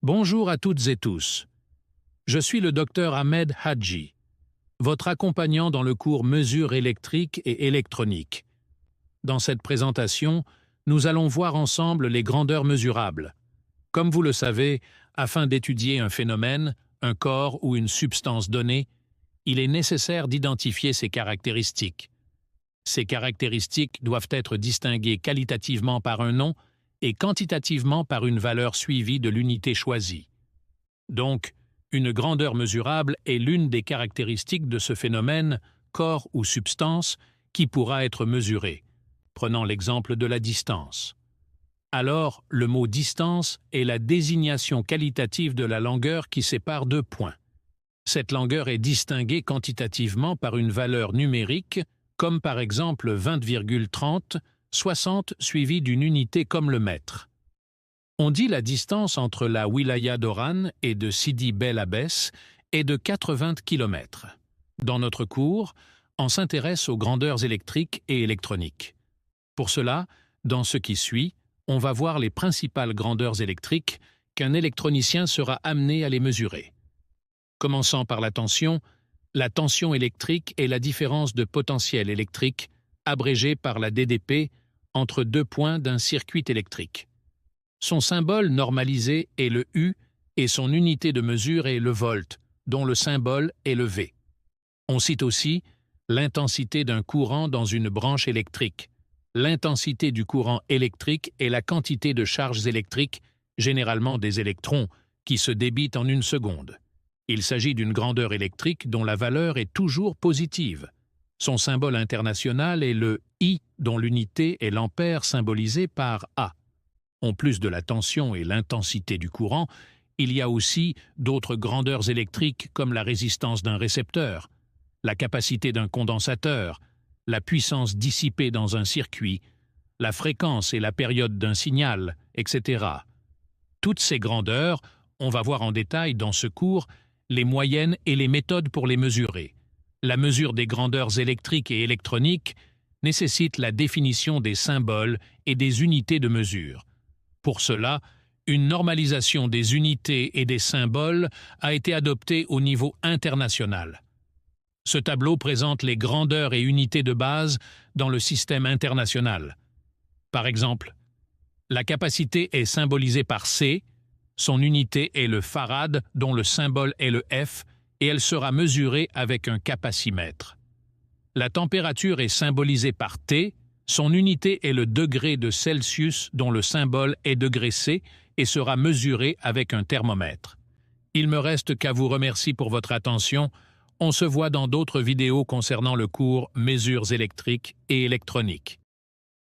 Bonjour à toutes et tous. Je suis le docteur Ahmed Hadji, votre accompagnant dans le cours Mesures électriques et électroniques. Dans cette présentation, nous allons voir ensemble les grandeurs mesurables. Comme vous le savez, afin d'étudier un phénomène, un corps ou une substance donnée, il est nécessaire d'identifier ses caractéristiques. Ces caractéristiques doivent être distinguées qualitativement par un nom et quantitativement par une valeur suivie de l'unité choisie. Donc, une grandeur mesurable est l'une des caractéristiques de ce phénomène, corps ou substance, qui pourra être mesurée. Prenons l'exemple de la distance. Alors, le mot distance est la désignation qualitative de la longueur qui sépare deux points. Cette longueur est distinguée quantitativement par une valeur numérique, comme par exemple 20,30, 60 suivi d'une unité comme le mètre. On dit la distance entre la wilaya d'Oran et de Sidi Bel Abbès est de 80 km. Dans notre cours, on s'intéresse aux grandeurs électriques et électroniques. Pour cela, dans ce qui suit, on va voir les principales grandeurs électriques qu'un électronicien sera amené à les mesurer. Commençant par la tension électrique est la différence de potentiel électrique, abrégée par la DDP, entre deux points d'un circuit électrique. Son symbole normalisé est le U et son unité de mesure est le volt, dont le symbole est le V. On cite aussi l'intensité d'un courant dans une branche électrique. L'intensité du courant électrique est la quantité de charges électriques, généralement des électrons, qui se débitent en une seconde. Il s'agit d'une grandeur électrique dont la valeur est toujours positive. Son symbole international est le I, dont l'unité est l'ampère symbolisé par A. En plus de la tension et l'intensité du courant, il y a aussi d'autres grandeurs électriques comme la résistance d'un récepteur, la capacité d'un condensateur, la puissance dissipée dans un circuit, la fréquence et la période d'un signal, etc. Toutes ces grandeurs, on va voir en détail dans ce cours les moyennes et les méthodes pour les mesurer. La mesure des grandeurs électriques et électroniques nécessite la définition des symboles et des unités de mesure. Pour cela, une normalisation des unités et des symboles a été adoptée au niveau international. Ce tableau présente les grandeurs et unités de base dans le système international. Par exemple, la capacité est symbolisée par C, son unité est le farad dont le symbole est le F, et elle sera mesurée avec un capacimètre. La température est symbolisée par T, son unité est le degré de Celsius dont le symbole est degré C et sera mesurée avec un thermomètre. Il me reste qu'à vous remercier pour votre attention. On se voit dans d'autres vidéos concernant le cours Mesures électriques et électroniques.